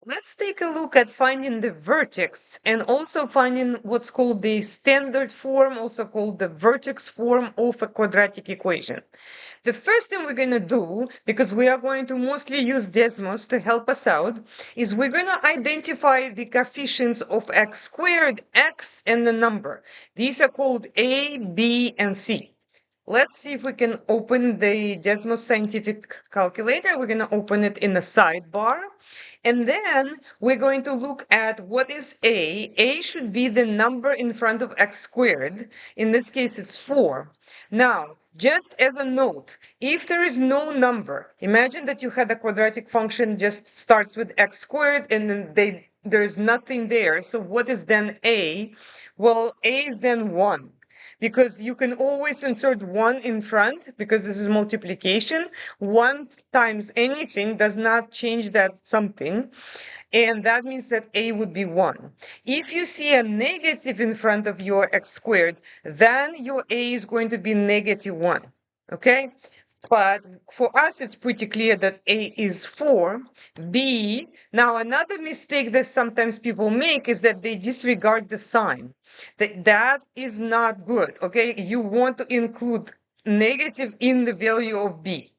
let's take a look at finding the vertex and also finding what's called the standard form, also called the vertex form of a quadratic equation. The first thing we're going to do, because we are going to mostly use Desmos to help us out, is we're going to identify the coefficients of x squared, x, and the number. These are called A, B, and C. Let's see if we can open the Desmos Scientific Calculator. We're going to open it in the sidebar. And then we're going to look at what is A. A should be the number in front of x squared. In this case, it's 4. Now, just as a note, if there is no number, imagine that you had a quadratic function just starts with x squared and then there is nothing there. So what is then A? Well, A is then 1. Because you can always insert 1 in front, because this is multiplication. 1 times anything does not change that something. And that means that A would be 1. If you see a negative in front of your x squared, then your A is going to be negative 1. Okay? But for us, it's pretty clear that A is 4. B, now another mistake that sometimes people make is that they disregard the sign. That is not good, okay? You want to include negative in the value of B.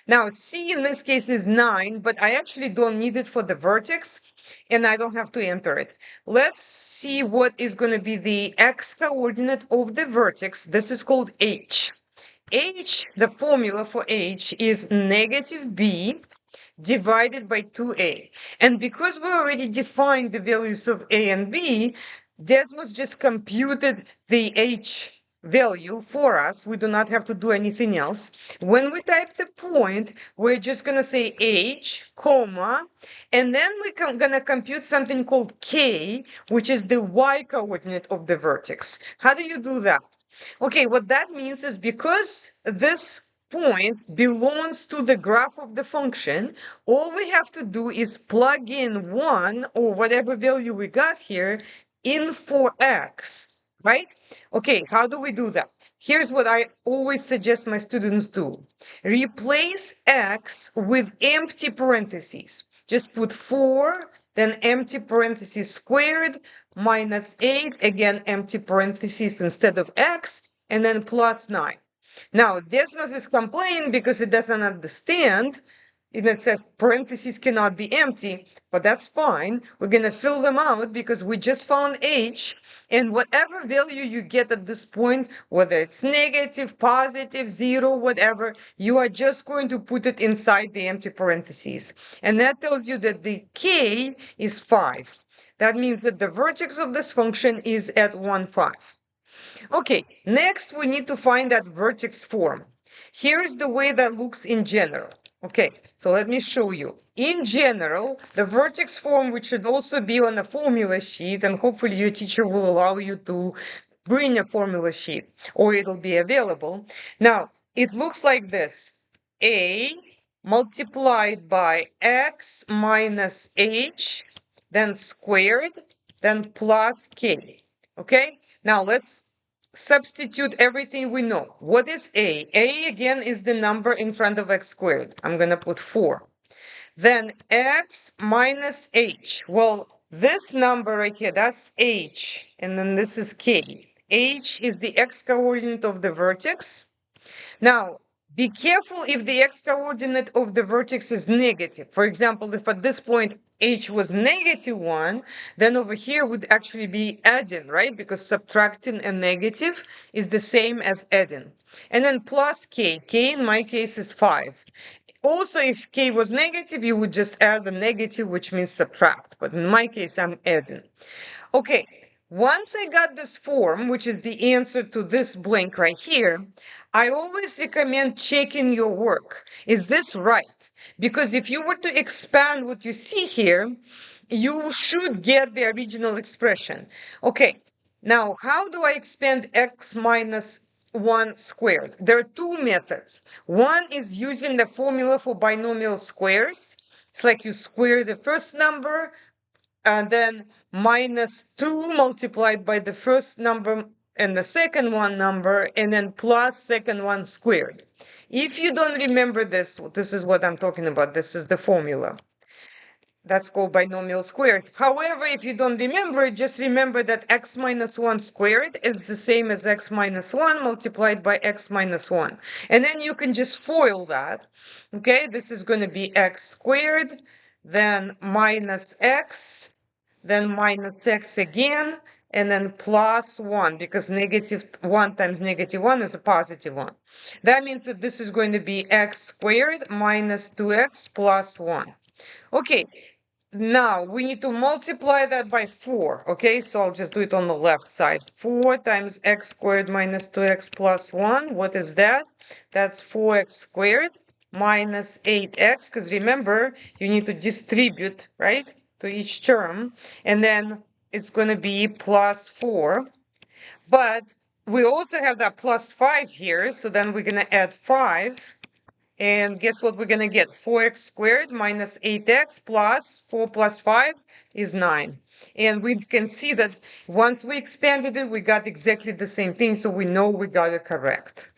Now, C in this case is 9, but I actually don't need it for the vertex, and I don't have to enter it. Let's see what is going to be the x coordinate of the vertex. This is called H. H, the formula for H is negative B divided by 2A. And because we already defined the values of A and B, Desmos just computed the H value for us. We do not have to do anything else. When we type the point, we're just going to say H, comma, and then we're going to compute something called K, which is the Y coordinate of the vertex. How do you do that? Okay, what that means is because this point belongs to the graph of the function, all we have to do is plug in 1 or whatever value we got here in for x, right? Okay, how do we do that? Here's what I always suggest my students do. Replace x with empty parentheses. Just put 4, then empty parentheses squared, minus 8, again empty parentheses instead of x, and then plus 9. Now, Desmos is complaining because it doesn't understand, and it says parentheses cannot be empty, but that's fine. We're going to fill them out because we just found H, and whatever value you get at this point, whether it's negative, positive, 0, whatever, you are just going to put it inside the empty parentheses. And that tells you that the K is 5. That means that the vertex of this function is at 1, 5. Okay, next we need to find that vertex form. Here's the way that looks in general. Okay, so let me show you. In general, the vertex form, which should also be on a formula sheet, and hopefully your teacher will allow you to bring a formula sheet, or it'll be available. Now, it looks like this. A multiplied by x minus h, then squared, then plus k. Okay, now let's substitute everything we know. What is A? A again is the number in front of x squared. I'm going to put 4. Then x minus h. Well, this number right here, that's h. And then this is k. H is the x coordinate of the vertex. Now, be careful if the x coordinate of the vertex is negative. For example, if at this point h was negative 1, then over here would actually be adding, right? Because subtracting a negative is the same as adding. And then plus k. K in my case is 5. Also, if k was negative, you would just add the negative, which means subtract. But in my case, I'm adding. Okay, once I got this form, which is the answer to this blank right here, I always recommend checking your work. Is this right? Because if you were to expand what you see here, you should get the original expression. Okay, now how do I expand x minus 1 squared? There are two methods. One is using the formula for binomial squares. It's like you square the first number, and then minus 2 multiplied by the first number and the second one number, and then plus second one squared. If you don't remember this, this is what I'm talking about. This is the formula. That's called binomial squares. However, if you don't remember, just remember that x minus 1 squared is the same as x minus 1 multiplied by x minus 1. And then you can just FOIL that. Okay, this is going to be x squared, then minus x, then minus x again, and then plus 1, because negative 1 times negative 1 is a positive 1. That means that this is going to be x squared minus 2x plus 1. Okay, now we need to multiply that by 4. Okay, so I'll just do it on the left side. 4 times x squared minus 2x plus 1. What is that? That's 4x squared minus 8x, because remember, you need to distribute, right, to each term. And then it's going to be plus 4. But we also have that plus 5 here, so then we're going to add 5. And guess what we're going to get? 4x squared minus 8x plus 4 plus 5 is 9. And we can see that once we expanded it, we got exactly the same thing, so we know we got it correct.